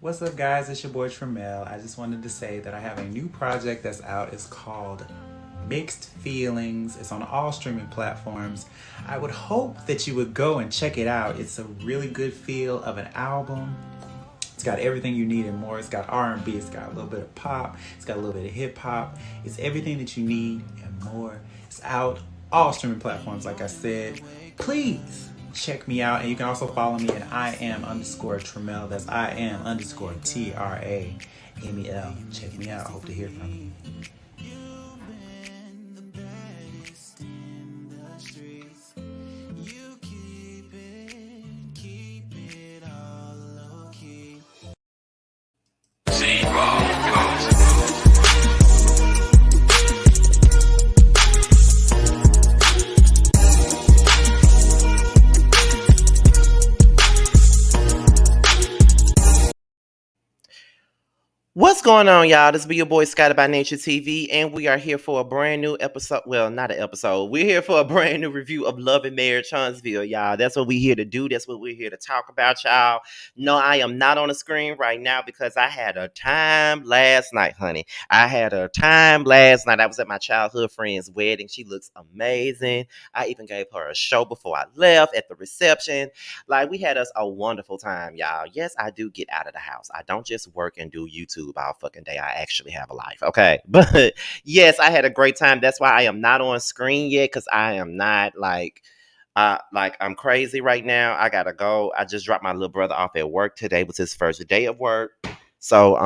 What's up, guys? It's your boy Tremel. I just wanted to say that I have a new project that's out. It's called Mixed Feelings. It's on all streaming platforms. I would hope that you would go and check it out. It's a really good feel of an album. It's got everything you need and more. It's got R&B, it's got a little bit of pop, it's got a little bit of hip hop. It's everything that you need and more. It's out all streaming platforms, like I said. Please check me out, and you can also follow me at I am underscore Tramel. That's I am underscore TRAMEL. Check me out. I hope to hear from you. What's going on, y'all? This be your boy Scotty by Nature TV, and we are here for a brand new episode. Well, not an episode. We're here for a brand new review of Love and Marriage Huntsville, y'all. That's what we're here to do. That's what we're here to talk about, y'all. No, I am not on the screen right now because I had a time last night, honey. I had a time last night. I was at my childhood friend's wedding. She looks amazing. I even gave her a show before I left at the reception. Like, we had us a wonderful time, y'all. Yes, I do get out of the house. I don't just work and do YouTube all fucking day. I actually have a life, okay? But yes, I had a great time. That's why I am not on screen yet, because I am not like I'm crazy right now. I gotta go. I just dropped my little brother off at work today. It was his first day of work. So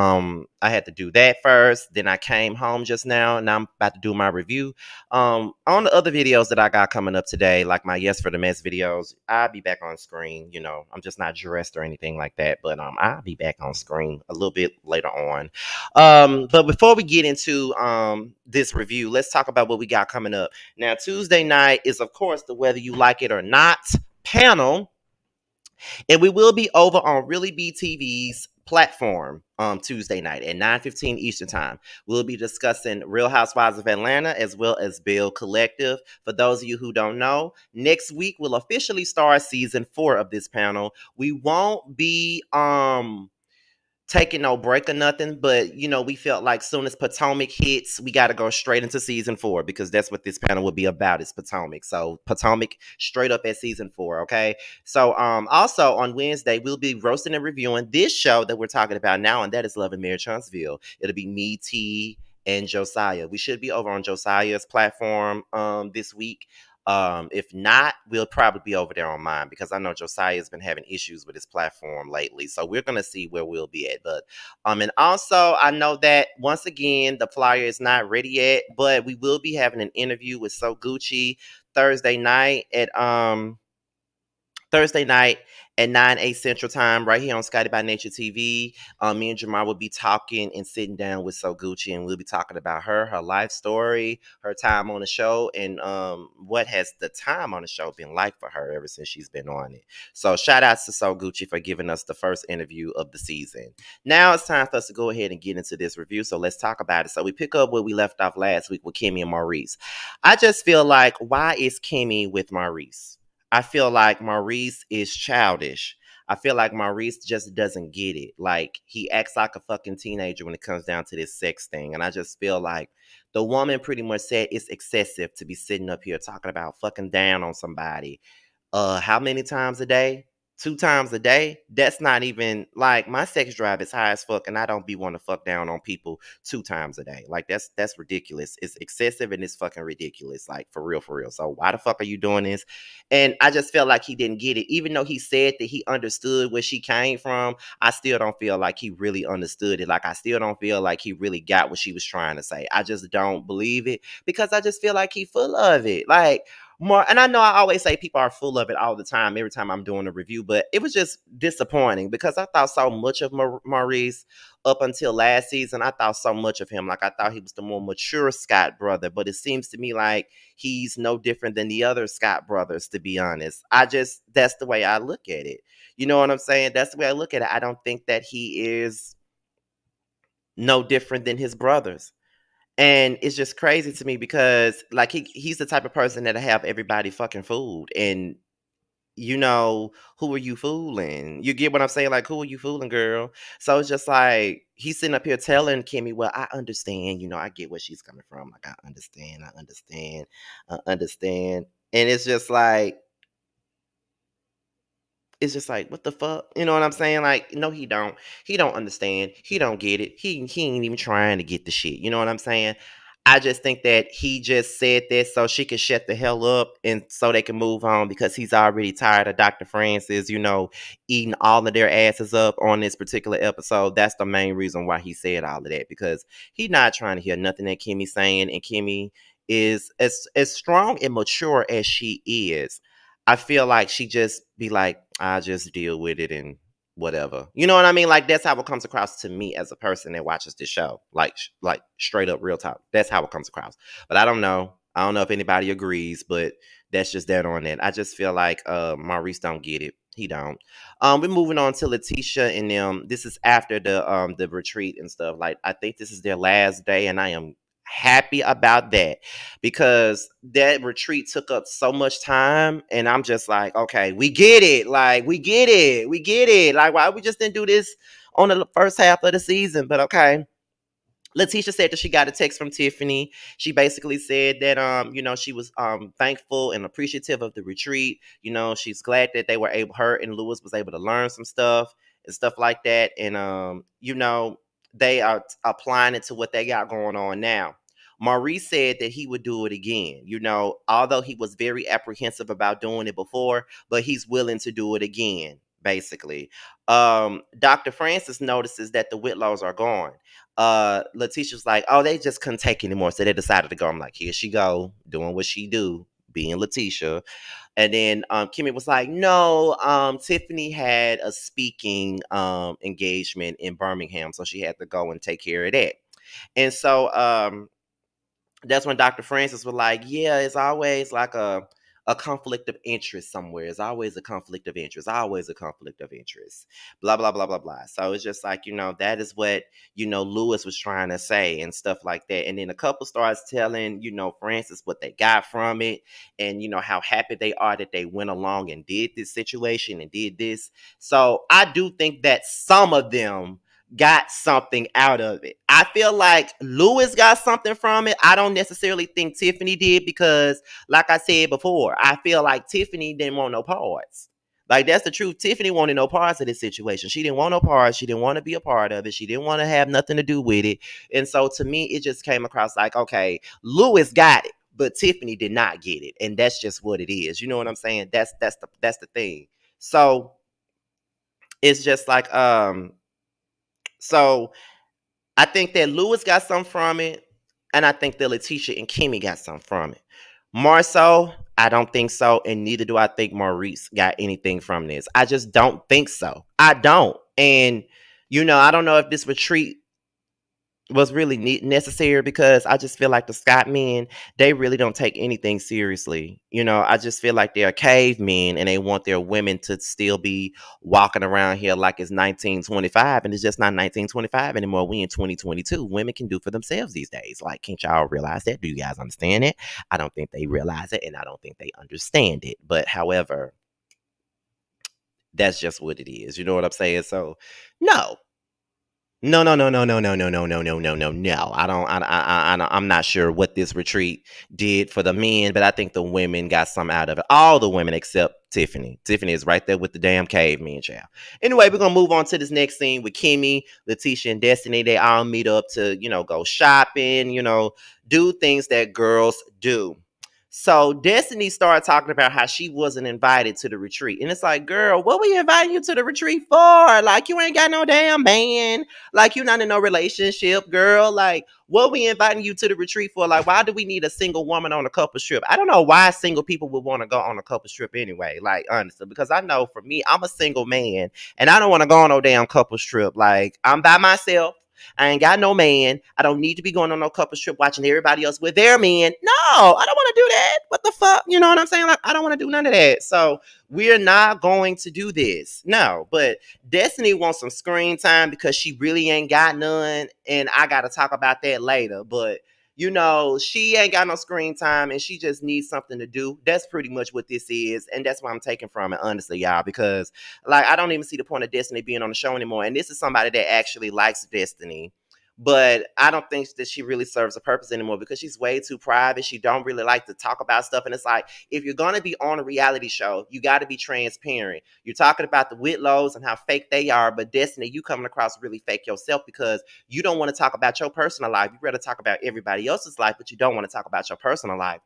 I had to do that first. Then I came home just now and I'm about to do my review. On the other videos that I got coming up today, like my Yes for the Mess videos, I'll be back on screen. You know, I'm just not dressed or anything like that, but I'll be back on screen a little bit later on. But before we get into this review, let's talk about what we got coming up. Now, Tuesday night is, of course, the Whether You Like It or Not panel. And we will be over on Really Be TV's platform Tuesday night at 9:15 Eastern Time. We'll be discussing Real Housewives of Atlanta as well as Bill Collective. For those of you who don't know, next week will officially start season 4 of this panel. We won't be taking no break or nothing, but we felt like soon as Potomac hits, we got to go straight into season 4 because that's what this panel will be about, is Potomac. So Potomac straight up at season 4. Okay, so also on Wednesday we'll be roasting and reviewing this show that we're talking about now, and that is Love and Marriage Huntsville. It'll be me, T, and Josiah. We should be over on Josiah's platform this week. If not, we'll probably be over there on mine because I know Josiah's been having issues with his platform lately. So we're gonna see where we'll be at. But and also I know that once again the flyer is not ready yet, but we will be having an interview with So Gucci Thursday night at Thursday night at 9/8 Central Time, right here on Scotty by Nature TV. Me and Jamar will be talking and sitting down with So Gucci, and we'll be talking about her life story, her time on the show, and what has the time on the show been like for her ever since she's been on it. So shout outs to So Gucci for giving us the first interview of the season. Now it's time for us to go ahead and get into this review. So let's talk about it. So we pick up where we left off last week with Kimmy and Maurice. I just feel like, why is Kimmy with Maurice? I feel like Maurice is childish. I feel like Maurice just doesn't get it. Like, he acts like a fucking teenager when it comes down to this sex thing. And I just feel like the woman pretty much said it's excessive to be sitting up here talking about fucking down on somebody how many times a day? 2 times a day? That's not even, like, my sex drive is high as fuck, and I don't be wanting to fuck down on people 2 times a day. Like, that's ridiculous. It's excessive and it's fucking ridiculous. Like, for real, for real. So why the fuck are you doing this? And I just felt like he didn't get it. Even though he said that he understood where she came from, I still don't feel like he really understood it. Like, I still don't feel like he really got what she was trying to say. I just don't believe it because I just feel like he full of it. Like, more, and I know I always say people are full of it all the time every time I'm doing a review, but it was just disappointing because I thought so much of Maurice up until last season. I thought so much of him. Like, I thought he was the more mature Scott brother, but it seems to me like he's no different than the other Scott brothers, to be honest. That's the way I look at it. You know what I'm saying? That's the way I look at it. I don't think that he is no different than his brothers. And it's just crazy to me because, like, he's the type of person that'll have everybody fucking fooled. And you know, who are you fooling? You get what I'm saying? Like, who are you fooling, girl? So it's just like he's sitting up here telling Kimmy, well, I understand, I get where she's coming from. Like, I understand. And it's just like, what the fuck? You know what I'm saying? Like, no, he don't. He don't understand. He don't get it. He ain't even trying to get the shit. You know what I'm saying? I just think that he just said this so she can shut the hell up and so they can move on because he's already tired of Dr. Francis, eating all of their asses up on this particular episode. That's the main reason why he said all of that because he's not trying to hear nothing that Kimmy's saying. And Kimmy is as strong and mature as she is. I feel like she just be like, I just deal with it and whatever. You know what I mean? Like that's how it comes across to me as a person that watches this show. Like straight up real talk. That's how it comes across. But I don't know. I don't know if anybody agrees, but that's just that on that. I just feel like Maurice don't get it. He don't. We're moving on to Letitia and them. This is after the retreat and stuff. Like I think this is their last day, and I am happy about that because that retreat took up so much time and I'm just like, okay, we get it. Like we get it. Like why we just didn't do this on the first half of the season, but okay. Letitia said that she got a text from Tiffany. She basically said that she was thankful and appreciative of the retreat. She's glad that they were able her and Lewis was able to learn some stuff and stuff like that. And they are applying it to what they got going on now. Maurice said that he would do it again, although he was very apprehensive about doing it before, but he's willing to do it again, basically. Dr. Francis notices that the Whitlows are gone. Letitia's like, oh, they just couldn't take anymore, so they decided to go. I'm like, here she go, doing what she do, being Letitia. And then Kimmy was like, no, Tiffany had a speaking engagement in Birmingham, so she had to go and take care of that. And so that's when Dr. Francis was like, yeah, it's always like a conflict of interest somewhere. It's always a conflict of interest, always a conflict of interest, blah, blah, blah, blah, blah. So it's just like, that is what, Lewis was trying to say and stuff like that. And then a couple starts telling, Francis what they got from it and, how happy they are that they went along and did this situation and did this. So I do think that some of them got something out of it. I feel like Lewis got something from it. I don't necessarily think Tiffany did because, like I said before, I feel like Tiffany didn't want no parts. Like that's the truth. Tiffany wanted no parts of this situation. She didn't want no parts. She didn't want to be a part of it. She didn't want to have nothing to do with it. And so to me, it just came across like, okay, Lewis got it, but Tiffany did not get it, and that's just what it is. You know what I'm saying? That's the thing. So it's just like so I think that Lewis got some from it, and I think that Letitia and Kimmy got some from it. Marceau, I don't think so, and neither do I think Maurice got anything from this. I just don't think so. I don't. And, I don't know if this retreat was really necessary because I just feel like the Scott men, they really don't take anything seriously. I just feel like they're cavemen and they want their women to still be walking around here like it's 1925 and it's just not 1925 anymore. We in 2022. Women can do for themselves these days. Like, can't y'all realize that? Do you guys understand it? I don't think they realize it and I don't think they understand it. But however, that's just what it is. You know what I'm saying? So, no, no, no, no, no, no, no, no, no, no, no, no, no, no. I don't. I'm not sure what this retreat did for the men, but I think the women got some out of it. All the women except Tiffany. Tiffany is right there with the damn caveman child. Anyway, we're gonna move on to this next scene with Kimmy, Letitia, and Destiny. They all meet up to go shopping. Do things that girls do. So Destiny started talking about how she wasn't invited to the retreat. And it's like, girl, what were you inviting you to the retreat for? Like, you ain't got no damn man. Like, you're not in no relationship, girl. Like, what we inviting you to the retreat for? Like, why do we need a single woman on a couple's trip? I don't know why single people would want to go on a couple's trip anyway. Like, honestly, because I know for me, I'm a single man and I don't want to go on no damn couple's trip. Like, I'm by myself. I ain't got no man. I don't need to be going on no couple's trip watching everybody else with their men. No, I don't want to do that. What the fuck? You know what I'm saying? Like, I don't want to do none of that. So we're not going to do this. No, but Destiny wants some screen time because she really ain't got none. And I got to talk about that later. But She ain't got no screen time and she just needs something to do. That's pretty much what this is. And that's what I'm taking from it, honestly, y'all, because like I don't even see the point of Destiny being on the show anymore. And this is somebody that actually likes Destiny. But I don't think that she really serves a purpose anymore because she's way too private. She don't really like to talk about stuff. And it's like, if you're gonna be on a reality show, you gotta be transparent. You're talking about the Whitlows and how fake they are, but Destiny, you coming across really fake yourself because you don't want to talk about your personal life. You rather talk about everybody else's life, but you don't want to talk about your personal life.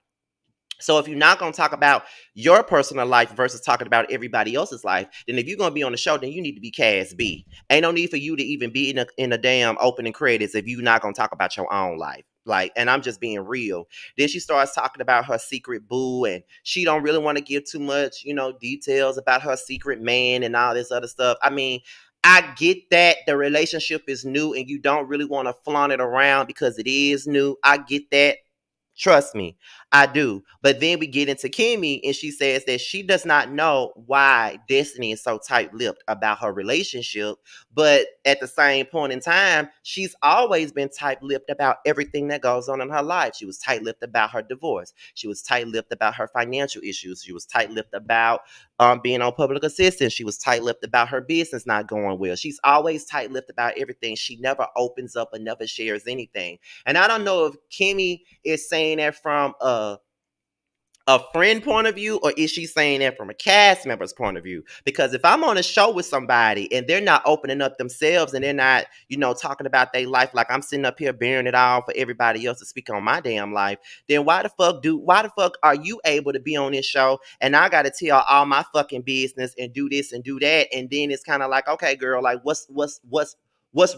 So if you're not going to talk about your personal life versus talking about everybody else's life, then if you're going to be on the show, then you need to be Cass B. Ain't no need for you to even be in a damn opening credits if you're not going to talk about your own life. Like, and I'm just being real. Then she starts talking about her secret boo, and she don't really want to give too much, details about her secret man and all this other stuff. I mean, I get that the relationship is new and you don't really want to flaunt it around because it is new. I get that. Trust me, I do. But then we get into Kimmy, and she says that she does not know why Destiny is so tight-lipped about her relationship. But at the same point in time, she's always been tight-lipped about everything that goes on in her life. She was tight-lipped about her divorce. She was tight-lipped about her financial issues. She was tight-lipped about being on public assistance. She was tight-lipped about her business not going well. She's always tight-lipped about everything. She never opens up and never shares anything. And I don't know if Kimmy is saying that from a friend point of view or is she saying that from a cast member's point of view? Because if I'm on a show with somebody and they're not opening up themselves and they're not, talking about their life like I'm sitting up here bearing it all for everybody else to speak on my damn life, then why the fuck are you able to be on this show and I gotta tell all my fucking business and do this and do that? And then it's kind of like, okay, girl, like what's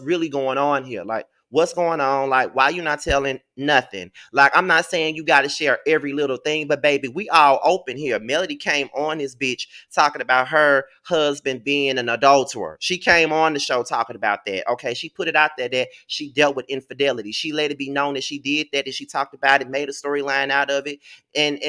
really going on here? Like, what's going on? Like, why you not telling nothing? Like, I'm not saying you got to share every little thing, but baby, we all open here. Melody came on this bitch talking about her husband being an adulterer. She came on the show talking about that. Okay, she put it out there that she dealt with infidelity. She let it be known that she did that, and she talked about it, made a storyline out of it, and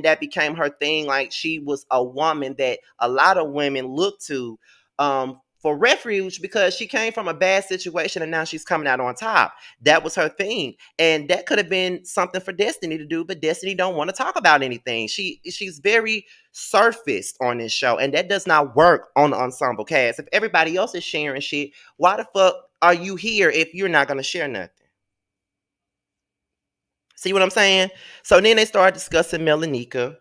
that became her thing. Like, she was a woman that a lot of women look to for refuge because she came from a bad situation and now she's coming out on top. That was her thing. And that could have been something for Destiny to do, but Destiny don't want to talk about anything. She's very surfaced on this show, and that does not work on the ensemble cast. If everybody else is sharing shit, why the fuck are you here if you're not gonna share nothing? See what I'm saying? So then they started discussing Melanika.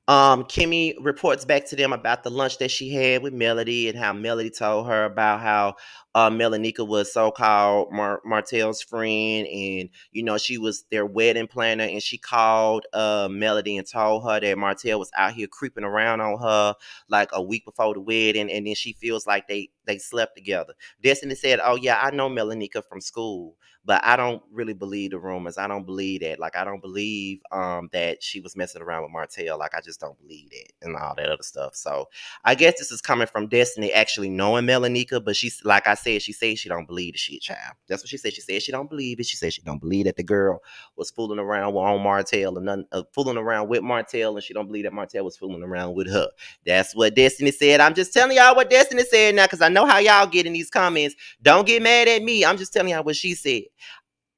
Kimmy reports back to them about the lunch that she had with Melody and how Melody told her about how Melanika was so-called Martell's friend, and she was their wedding planner, and she called Melody and told her that Martell was out here creeping around on her like a week before the wedding, and then she feels like they slept together. Destiny said, "Oh yeah, I know Melanika from school." But I don't really believe the rumors. I don't believe that. Like, I don't believe that she was messing around with Martell. Like, I just don't believe that and all that other stuff. So I guess this is coming from Destiny actually knowing Melanika, but she's, like I said, she says she don't believe the shit, child. That's what she said. She said she don't believe it. She said she don't believe that the girl was fooling around on Martell and fooling around with Martell, and she don't believe that Martell was fooling around with her. That's what Destiny said. I'm just telling y'all what Destiny said now, because I know how y'all get in these comments. Don't get mad at me. I'm just telling y'all what she said.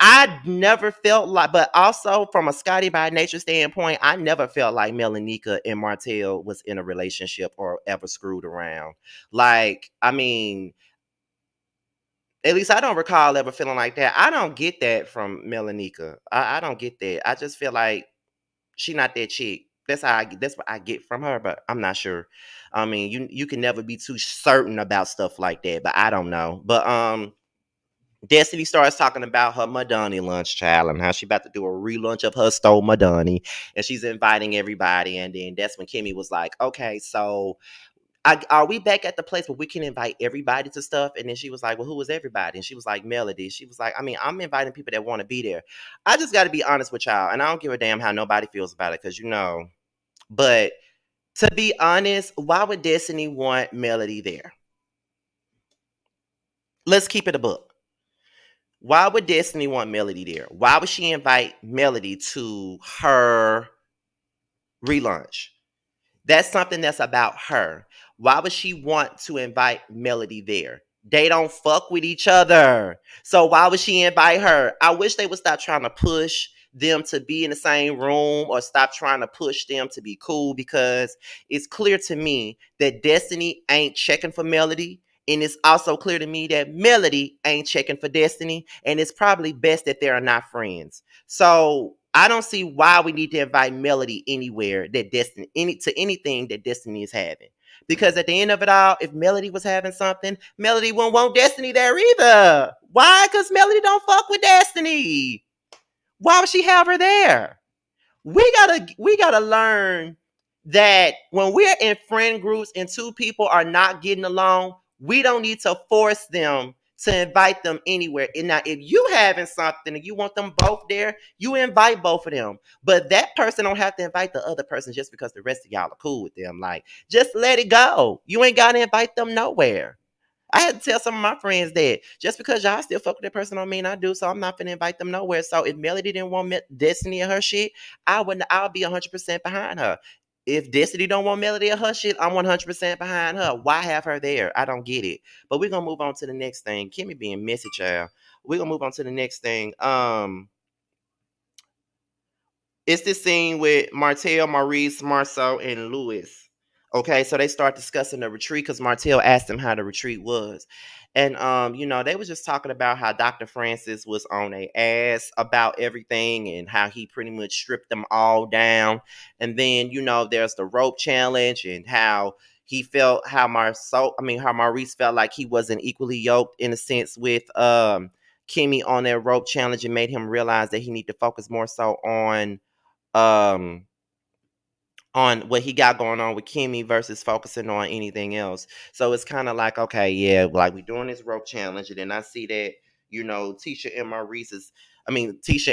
I never felt like, but also from a Scotty by Nature standpoint, I never felt like Melanika and Martell was in a relationship or ever screwed around. Like, I mean, at least I don't recall ever feeling like that. I don't get that from Melanika. I don't get that. I just feel like she not that chick. That's what I get from her, but I'm not sure. I mean, you can never be too certain about stuff like that, but I don't know. But Destiny starts talking about her Madani lunch, child, and how she about to do a relunch of her stole Madani, and she's inviting everybody. And then that's when Kimmy was like, "Okay, so are we back at the place where we can invite everybody to stuff?" And then she was like, "Well, who was everybody?" And she was like, "Melody." She was like, "I mean, I'm inviting people that want to be there." I just got to be honest with y'all, and I don't give a damn how nobody feels about it, because But to be honest, why would Destiny want Melody there? Let's keep it a book. Why would Destiny want Melody there? Why would she invite Melody to her relaunch? That's something that's about her. Why would she want to invite Melody there? They don't fuck with each other. So why would she invite her? I wish they would stop trying to push them to be in the same room or stop trying to push them to be cool, because it's clear to me that Destiny ain't checking for Melody. And it's also clear to me that Melody ain't checking for Destiny. And it's probably best that they are not friends. So I don't see why we need to invite Melody anywhere that anything that Destiny is having. Because at the end of it all, if Melody was having something, Melody wouldn't want Destiny there either. Why? Because Melody don't fuck with Destiny. Why would she have her there? We gotta learn that when we're in friend groups and two people are not getting along, we don't need to force them to invite them anywhere. And now, if you having something and you want them both there, you invite both of them. But that person don't have to invite the other person just because the rest of y'all are cool with them. Like, just let it go. You ain't gotta invite them nowhere. I had to tell some of my friends that just because y'all still fuck with that person don't mean I do. So I'm not gonna invite them nowhere. So if Melody didn't want Destiny or her shit, I'll be 100% behind her. If Destiny don't want Melody or her shit, I'm 100% behind her. Why have her there? I don't get it. But we're gonna move on to the next thing. Kimmy being messy, child. We're gonna move on to the next thing. It's this scene with Martell, Maurice, Marceau, and Lewis. Okay, so they start discussing the retreat because Martell asked them how the retreat was. And they was just talking about how Dr. Francis was on a ass about everything and how he pretty much stripped them all down. And then, there's the rope challenge and how he felt how Maurice felt like he wasn't equally yoked in a sense with Kimmy on that rope challenge, and made him realize that he need to focus more so um on what he got going on with Kimmy versus focusing on anything else. So it's kind of like, okay, yeah, like we doing this rope challenge, and then I see that, Tisha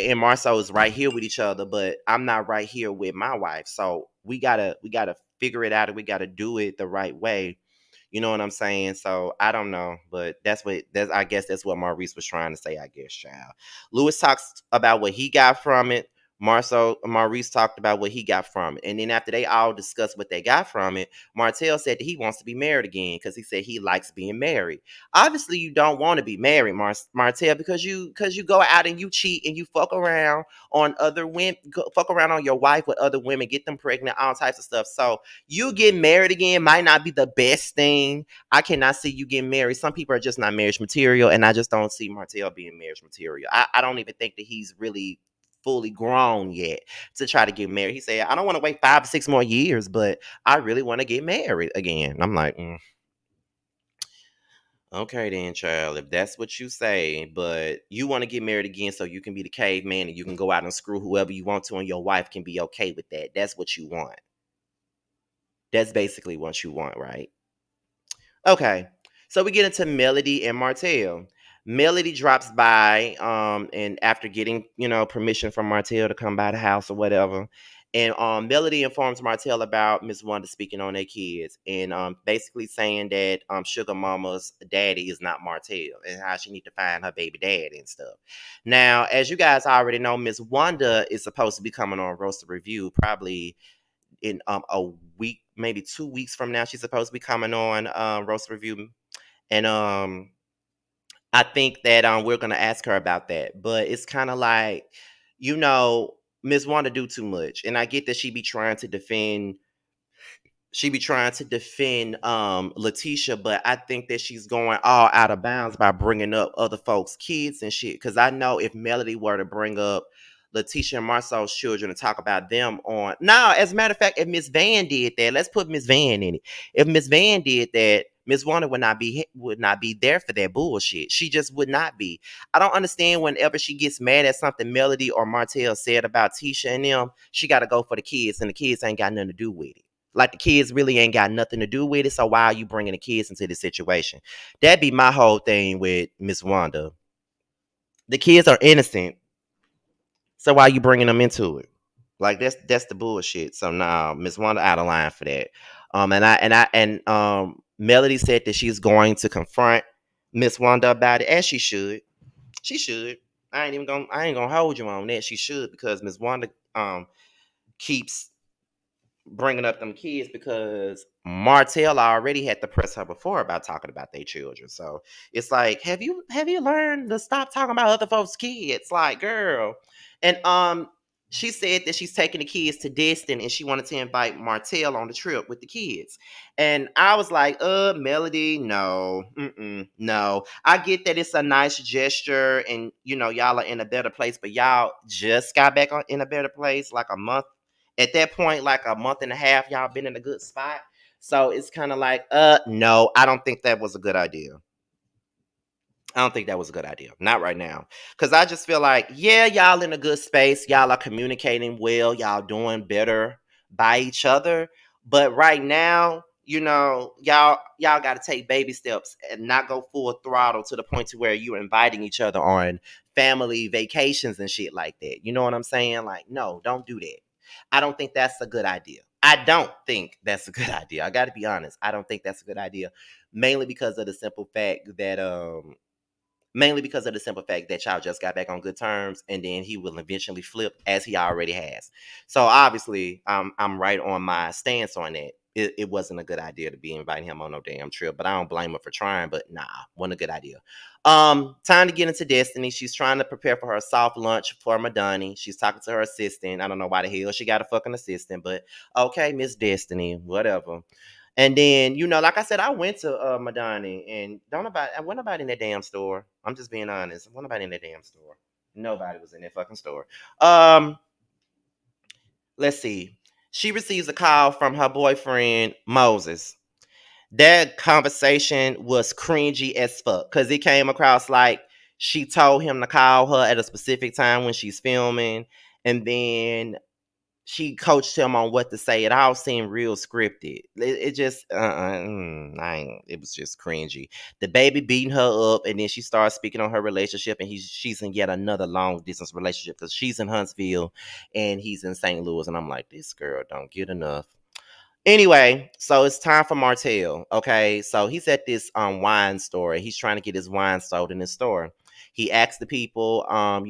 and Marceau is right here with each other, but I'm not right here with my wife. So we gotta figure it out, and we gotta do it the right way. You know what I'm saying? So I don't know, but I guess that's what Maurice was trying to say, I guess, child. Lewis talks about what he got from it. Maurice talked about what he got from it. And then after they all discussed what they got from it, Martell said that he wants to be married again because he said he likes being married. Obviously, you don't want to be married, Martell, because you go out and you cheat and you fuck around on other women, fuck around on your wife with other women, get them pregnant, all types of stuff. So you get married again might not be the best thing. I cannot see you getting married. Some people are just not marriage material, and I just don't see Martell being marriage material. I don't even think that he's really fully grown yet to try to get married. He said, I don't want to wait 5 or 6 more years, but I really want to get married again. I'm like, okay then, child, if that's what you say, but you want to get married again so you can be the caveman and you can go out and screw whoever you want to, and your wife can be okay with that. That's what you want. That's basically what you want, right? Okay. So we get into Melody and Martell. Melody drops by, and after getting, permission from Martell to come by the house or whatever. And Melody informs Martell about Miss Wanda speaking on their kids, and basically saying that Sugar Mama's daddy is not Martell, and how she need to find her baby daddy and stuff. Now, as you guys already know, Miss Wanda is supposed to be coming on Roast Review probably in a week, maybe 2 weeks from now. She's supposed to be coming on Roast Review, and I think that we're gonna ask her about that. But it's kind of like, Miss Wanda do too much, and I get that she be trying to defend Letitia, but I think that she's going all out of bounds by bringing up other folks' kids and shit. Because I know if Melody were to bring up Letitia and Marcel's children and talk about them on now, as a matter of fact, if Miss Van did that, let's put Miss Van in it. If Miss Van did that, Miss Warner would not be there for that bullshit. She just would not be. I don't understand whenever she gets mad at something Melody or Martell said about Tisha and them, she got to go for the kids, and the kids ain't got nothing to do with it. Like the kids really ain't got nothing to do with it. So why are you bringing the kids into this situation? That'd be my whole thing with Miss Wanda. The kids are innocent, so why are you bringing them into it? Like that's the bullshit. So now Miss Wanda out of line for that. Melody said that she's going to confront Miss Wanda about it, as she should. She should. I ain't gonna hold you on that. She should, because Miss Wanda keeps bringing up them kids because Martell already had to press her before about talking about their children. So it's like, have you learned to stop talking about other folks' kids? Like, girl. And she said that she's taking the kids to Destin and she wanted to invite Martell on the trip with the kids. And I was like, Melody, no, no. I get that it's a nice gesture and y'all are in a better place, but y'all just got back in a better place like a month. At that point, like a month and a half, y'all been in a good spot. So it's kind of like, no, I don't think that was a good idea. I don't think that was a good idea. Not right now. Because I just feel like, yeah, y'all in a good space. Y'all are communicating well. Y'all doing better by each other. But right now, y'all got to take baby steps and not go full throttle to the point to where you're inviting each other on family vacations and shit like that. You know what I'm saying? Like, no, don't do that. I don't think that's a good idea. I don't think that's a good idea. I got to be honest. I don't think that's a good idea, mainly because of the simple fact that y'all just got back on good terms and then he will eventually flip as he already has. So obviously I'm right on my stance on that. It wasn't a good idea to be inviting him on no damn trip, but I don't blame her for trying. But nah, wasn't a good idea. Time to get into Destiny. She's trying to prepare for her soft lunch for Madani. She's talking to her assistant. I don't know why the hell she got a fucking assistant, but okay, Miss Destiny, whatever. And then, like I said, I went to Madani and I went nobody in that damn store. I'm just being honest. Went nobody in that damn store. Nobody was in that fucking store. Um, let's see. She receives a call from her boyfriend, Moses. That conversation was cringy as fuck. Cause it came across like she told him to call her at a specific time when she's filming. And then she coached him on what to say. It all seemed real scripted. It just, it was just cringy. The baby beating her up, and then she starts speaking on her relationship, and she's in yet another long distance relationship because she's in Huntsville and he's in St. Louis, and I'm like, this girl don't get enough. Anyway, so it's time for Martell. Okay, so he's at this wine store. He's trying to get his wine sold in his store. He asks the people, I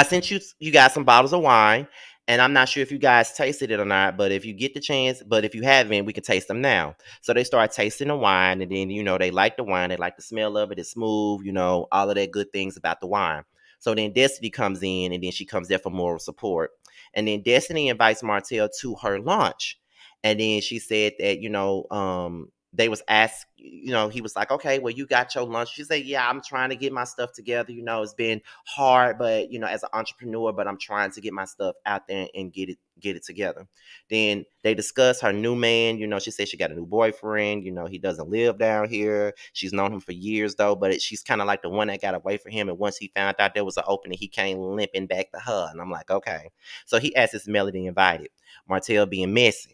sent you guys some bottles of wine, and I'm not sure if you guys tasted it or not, but if you get the chance, but if you haven't, we can taste them now. So they start tasting the wine, and then they like the wine, they like the smell of it, it's smooth, all of that good things about the wine. So then Destiny comes in, and then she comes there for moral support. And then Destiny invites Martell to her lunch. And then she said that, they was asked, he was like, okay, well, you got your lunch. She said, yeah, I'm trying to get my stuff together. It's been hard, but as an entrepreneur, but I'm trying to get my stuff out there and get it together. Then they discuss her new man. She said she got a new boyfriend. He doesn't live down here. She's known him for years though, but she's kind of like the one that got away from him. And once he found out there was an opening, he came limping back to her. And I'm like, okay. So he asked his Melody invited. Martell being messy.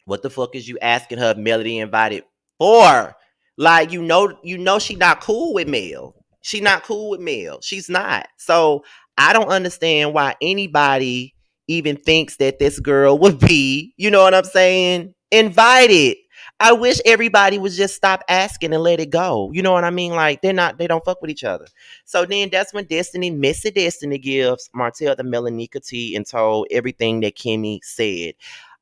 What the fuck is you asking her Melody invited for? Like, she not cool with Mel. She not cool with Mel. She's not. So I don't understand why anybody even thinks that this girl would be, you know what I'm saying, invited. I wish everybody would just stop asking and let it go. You know what I mean? Like they don't fuck with each other. So then that's when Missy Destiny gives Martell the Melanika tea and told everything that Kimmy said.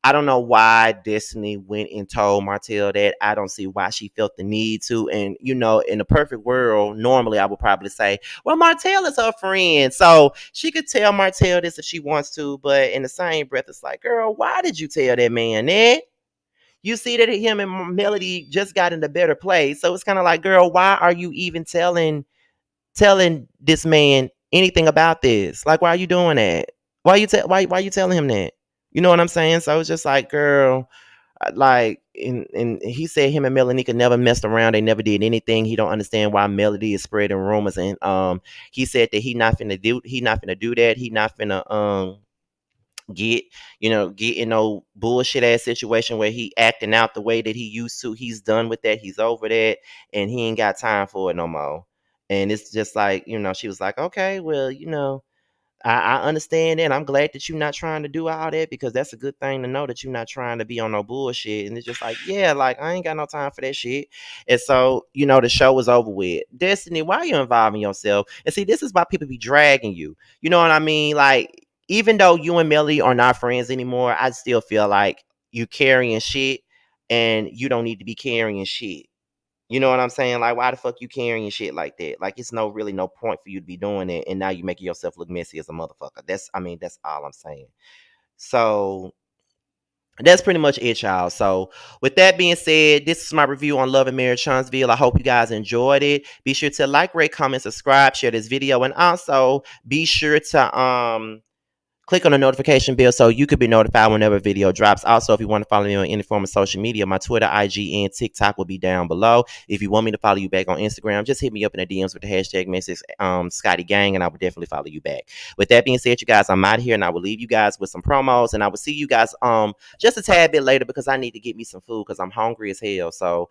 I don't know why Destiny went and told Martell that. I don't see why she felt the need to. And, in a perfect world, normally I would probably say, well, Martell is her friend. So she could tell Martell this if she wants to. But in the same breath, it's like, girl, why did you tell that man that? You see that him and Melody just got in a better place. So it's kind of like, girl, why are you even telling this man anything about this? Like, why are you doing that? Why you telling him that? You know what I'm saying? So it's just like, girl, like, and he said him and Melanika never messed around. They never did anything. He don't understand why Melody is spreading rumors, and he said that he not finna do that. He not finna get get in no bullshit ass situation where he acting out the way that he used to. He's done with that. He's over that, and he ain't got time for it no more. And it's just like, she was like, okay, well, I understand that. I'm glad that you're not trying to do all that because that's a good thing to know that you're not trying to be on no bullshit. And it's just like, yeah, like I ain't got no time for that shit. And so, the show was over with. Destiny, why are you involving yourself? And see, this is why people be dragging you. You know what I mean? Like, even though you and Melly are not friends anymore, I still feel like you carrying shit and you don't need to be carrying shit. You know what I'm saying? Like, why the fuck you carrying shit like that? Like, it's really no point for you to be doing it, and now you making yourself look messy as a motherfucker. That's all I'm saying. So that's pretty much it, y'all. So, with that being said, this is my review on Love and Marriage Huntsville. I hope you guys enjoyed it. Be sure to like, rate, comment, subscribe, share this video, and also be sure to click on the notification bell so you could be notified whenever a video drops. Also, if you want to follow me on any form of social media, my Twitter, IG, and TikTok will be down below. If you want me to follow you back on Instagram, just hit me up in the DMs with the hashtag message Scotty Gang, and I will definitely follow you back. With that being said, you guys, I'm out of here, and I will leave you guys with some promos, and I will see you guys just a tad bit later because I need to get me some food because I'm hungry as hell. So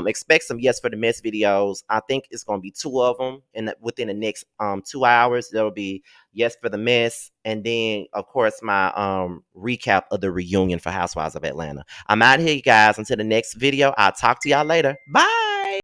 expect some Yes for the Mess videos. I think it's gonna be 2 of them, and within the next 2 hours there will be Yes for the Mess, and then of course my recap of the reunion for Housewives of Atlanta. I'm out here, you guys. Until the next video, I'll talk to y'all later. Bye.